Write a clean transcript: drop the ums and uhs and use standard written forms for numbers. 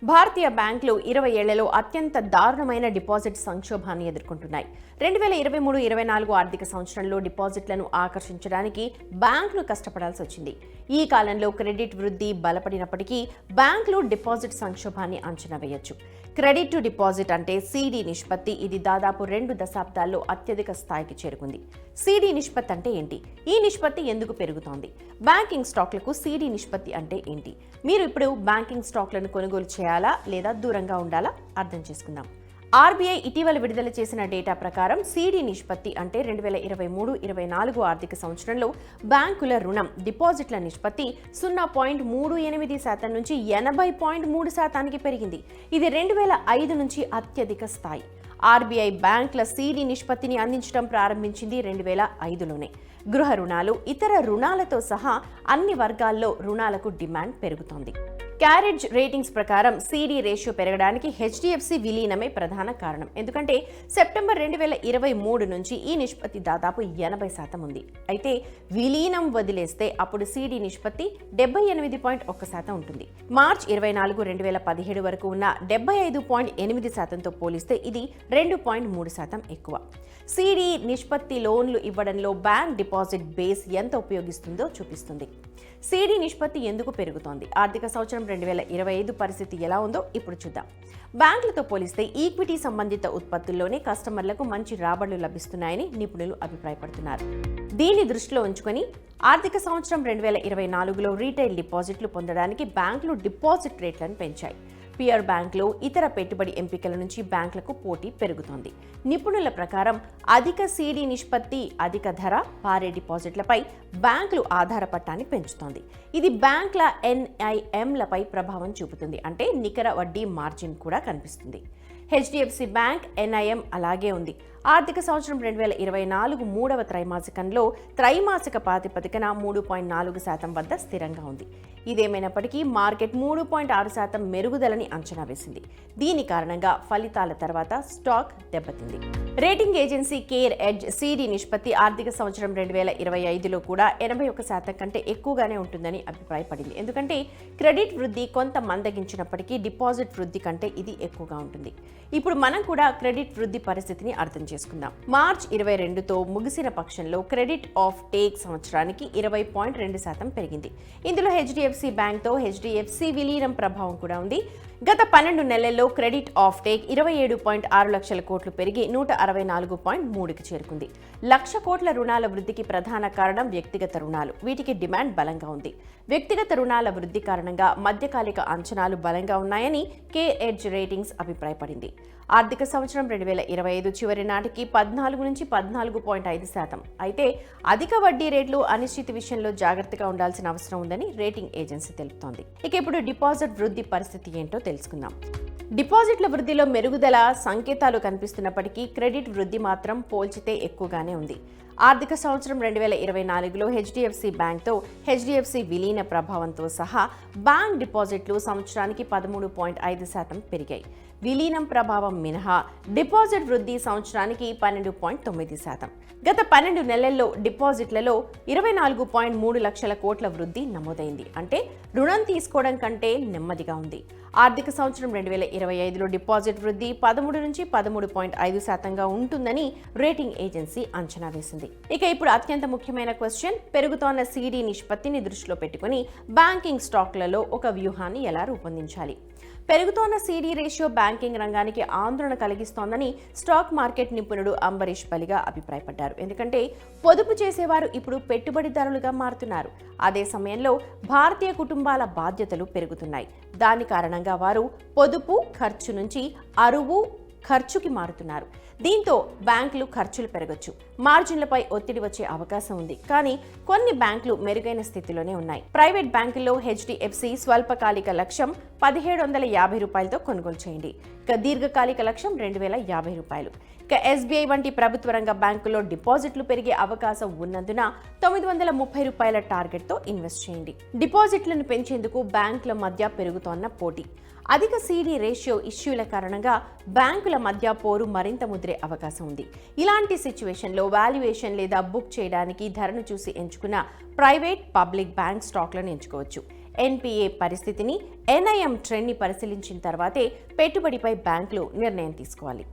భారతీయ బ్యాంకులు 20 ఏళ్లలో అత్యంత దారుణమైన డిపాజిట్ సంక్షోభాన్ని ఎదుర్కొంటున్నాయి. 2023-24 ఆర్థిక సంవత్సరంలో డిపాజిట్లను ఆకర్షించడానికి బ్యాంకులు కష్టపడాల్సి వచ్చింది. ఈ కాలంలో క్రెడిట్ వృద్ధి బలపడినప్పటికీ బ్యాంకులు డిపాజిట్ సంక్షోభాన్ని అంచనా వేయొచ్చు. క్రెడిట్ టు డిపాజిట్ అంటే సిడి నిష్పత్తి ఇది దాదాపు 2 దశాబ్దాల్లో అత్యధిక స్థాయికి చేరుకుంది. సిడి నిష్పత్తి అంటే ఏంటి? ఈ నిష్పత్తి ఎందుకు పెరుగుతోంది? బ్యాంకింగ్ స్టాక్లకు సిడి నిష్పత్తి అంటే ఏంటి? మీరు ఇప్పుడు బ్యాంకింగ్ స్టాక్లను కొనుగోలు చేయాలా లేదా దూరంగా ఉండాలా? అర్థం చేసుకుందాం. ఆర్బీఐ ఇటీవల విడుదల చేసిన డేటా ప్రకారం సిడి నిష్పత్తి అంటే 2023-24 ఆర్థిక సంవత్సరంలో బ్యాంకుల రుణం డిపాజిట్ల నిష్పత్తి 0.38% నుంచి 80.3%కి పెరిగింది. ఇది 2005 నుంచి అత్యధిక స్థాయి. ఆర్బీఐ బ్యాంకుల సిడి నిష్పత్తిని అందించడం ప్రారంభించింది 2005లోనే. గృహ రుణాలు, ఇతర రుణాలతో సహా అన్ని వర్గాల్లో రుణాలకు డిమాండ్ పెరుగుతోంది. క్యారెడ్జ్ రేటింగ్స్ ప్రకారం సిడి రేషియో పెరగడానికి హెచ్డిఎఫ్సి విలీనమే ప్రధాన కారణం. ఎందుకంటే సెప్టెంబర్ 2023 నుంచి ఈ నిష్పత్తి దాదాపు 80% ఉంది. అయితే విలీనం వదిలేస్తే అప్పుడు సిడి నిష్పత్తి 78.1% ఉంటుంది. మార్చ్ 24, 2017 వరకు ఉన్న 75.8%తో పోలిస్తే ఇది 2.3% ఎక్కువ. సిడి నిష్పత్తి లోన్లు ఇవ్వడంలో బ్యాంక్ డిపాజిట్ బేస్ ఎంత ఉపయోగిస్తుందో చూపిస్తుంది. సిడి నిష్పత్తి ఎందుకు పెరుగుతోంది? ఆర్థిక సంవత్సరం 2025 పరిస్థితి ఎలా ఉందో ఇప్పుడు చూద్దాం. బ్యాంకులతో పోలిస్తే ఈక్విటీ సంబంధిత ఉత్పత్తుల్లోనే కస్టమర్లకు మంచి రాబడులు లభిస్తున్నాయని నిపుణులు అభిప్రాయపడుతున్నారు. దీన్ని దృష్టిలో ఉంచుకొని ఆర్థిక సంవత్సరం 2024లో రీటైల్ డిపాజిట్లు పొందడానికి బ్యాంకులు డిపాజిట్ రేట్లను పెంచాయి. పియర్ బ్యాంకులు, ఇతర పెట్టుబడి ఎంపికల నుంచి బ్యాంకులకు పోటీ పెరుగుతోంది. నిపుణుల ప్రకారం అధిక సిడి నిష్పత్తి, అధిక ధర, పారే డిపాజిట్లపై బ్యాంకులు ఆధారపడటాన్ని పెంచుతోంది. ఇది బ్యాంకుల ఎన్ఐఎంలపై ప్రభావం చూపుతుంది. అంటే నికర వడ్డీ మార్జిన్ కూడా కనిపిస్తుంది. హెచ్డిఎఫ్సి బ్యాంక్ ఎన్ఐఎం అలాగే ఉంది. ఆర్థిక సంవత్సరం 2024 మూడవ త్రైమాసికంలో త్రైమాసిక ప్రాతిపదికన 3.4% వద్ద స్థిరంగా ఉంది. ఇదేమైనప్పటికీ మార్కెట్ 3.6% మెరుగుదలని అంచనా వేసింది. దీని కారణంగా ఫలితాల తర్వాత స్టాక్ దెబ్బతింది. Rating agency Care Edge CD నిష్పత్తి ఆర్థిక సంవత్సరం 2025లో కూడా 81% కంటే ఎక్కువగానే ఉంటుందని అభిప్రాయపడింది. ఎందుకంటే క్రెడిట్ వృద్ధి కొంత మందగించినప్పటికీ డిపాజిట్ వృద్ధి కంటే ఇది ఎక్కువగా ఉంటుంది. ఇప్పుడు మనం కూడా క్రెడిట్ వృద్ధి పరిస్థితిని అర్థం చేసుకుందాం. మార్చ్ 22తో ముగిసిన పక్షంలో క్రెడిట్ ఆఫ్ టేక్ సంవత్సరానికి 20.2% పెరిగింది. ఇందులో హెచ్డిఎఫ్సి బ్యాంక్తో హెచ్డిఎఫ్సి విలీనం ప్రభావం కూడా ఉంది. గత 12 నెలల్లో క్రెడిట్ ఆఫ్ టేక్ 27.6 లక్షల కోట్లు పెరిగి 164.3కి చేరుకుంది. 1,00,000 కోట్ల రుణాల వృద్ధికి ప్రధాన కారణం వ్యక్తిగత రుణాలు. వీటికి డిమాండ్ బలంగా ఉంది. వ్యక్తిగత రుణాల వృద్ధి కారణంగా మధ్యకాలిక అంచనాలు బలంగా ఉన్నాయని కేఎడ్జ్ రేటింగ్స్ అభిప్రాయపడింది. ఆర్థిక సంవత్సరం 2025 చివరి నాటికి 14 నుంచి 14.5%. అయితే అధిక వడ్డీ రేట్లు, అనిశ్చితి విషయంలో జాగ్రత్తగా ఉండాల్సిన అవసరం ఉందని రేటింగ్ ఏజెన్సీ తెలుపుతోంది. ఇక ఇప్పుడు డిపాజిట్ వృద్ధి పరిస్థితి ఏంటో తెలుసుకుందాం. డిపాజిట్ల వృద్ధిలో మెరుగుదల సంకేతాలు కనిపిస్తున్నప్పటికీ క్రెడిట్ వృద్ధి మాత్రం పోల్చితే ఎక్కువగానే ఉంది. ఆర్థిక సంవత్సరం 2024లో హెచ్డిఎఫ్సి బ్యాంక్తో హెచ్డిఎఫ్సి విలీన ప్రభావంతో సహా బ్యాంక్ డిపాజిట్లు సంవత్సరానికి 13.5% పెరిగాయి. విలీనం ప్రభావం మినహా డిపాజిట్ వృద్ధి సంవత్సరానికి 12.9%. గత 12 నెలల్లో డిపాజిట్లలో 24.3 లక్షల కోట్ల వృద్ధి నమోదైంది. అంటే రుణం తీసుకోవడం కంటే నెమ్మదిగా ఉంది. ఆర్థిక సంవత్సరం 2025లో డిపాజిట్ వృద్ధి 13 నుంచి 13.5%గా ఉంటుందని రేటింగ్ ఏజెన్సీ అంచనా వేసింది. ఇక ఇప్పుడు అత్యంత ముఖ్యమైన క్వశ్చన్, పెరుగుతోన్న సిడి నిష్పత్తిని దృష్టిలో పెట్టుకుని బ్యాంకింగ్ స్టాక్లలో ఒక వ్యూహాన్ని ఎలా రూపొందించాలి? పెరుగుతోన్న సిడి రేషియో బ్యాంకింగ్ రంగానికి ఆందోళన కలిగిస్తోందని స్టాక్ మార్కెట్ నిపుణుడు అంబరీష్ బలిగా అభిప్రాయపడ్డారు. ఎందుకంటే పొదుపు చేసేవారు ఇప్పుడు పెట్టుబడిదారులుగా మారుతున్నారు. అదే సమయంలో భారతీయ కుటుంబాల బాధ్యతలు పెరుగుతున్నాయి. దాని కారణంగా వారు పొదుపు ఖర్చు నుంచి అరువు ఖర్చుకి మారుతున్నారు. దీంతో బ్యాంకులు ఖర్చులు పెరగొచ్చు, మార్జిన్లపై ఒత్తిడి వచ్చే అవకాశం ఉంది. కానీ కొన్ని బ్యాంకులు మెరుగైన స్థితిలోనే ఉన్నాయి. ప్రైవేట్ బ్యాంకుల్లో హెచ్డిఎఫ్సి స్వల్పకాలిక లక్ష్యం 1,750 రూపాయలతో కొనుగోలు చేయండి. ఇక దీర్ఘకాలిక లక్ష్యం 2,050 రూపాయలు. ఇక ఎస్బీఐ వంటి ప్రభుత్వ రంగ బ్యాంకుల్లో డిపాజిట్లు పెరిగే అవకాశం ఉన్నందున 930 రూపాయల టార్గెట్తో ఇన్వెస్ట్ చేయండి. డిపాజిట్లను పెంచేందుకు బ్యాంకుల మధ్య పెరుగుతోన్న పోటీ, అధిక సిడి రేషియో ఇష్యూల కారణంగా బ్యాంకుల మధ్య పోరు మరింత ముదిరే అవకాశం ఉంది. ఇలాంటి సిచ్యువేషన్లో వాల్యుయేషన్ లేదా బుక్ చేయడానికి ధరను చూసి ఎంచుకున్న ప్రైవేట్, పబ్లిక్ బ్యాంక్ స్టాక్లను ఎంచుకోవచ్చు. ఎన్పిఏ పరిస్థితిని, ఎన్ఐఎం ట్రెండ్ని పరిశీలించిన తర్వాతే పెట్టుబడిపై బ్యాంకులు నిర్ణయం తీసుకోవాలి.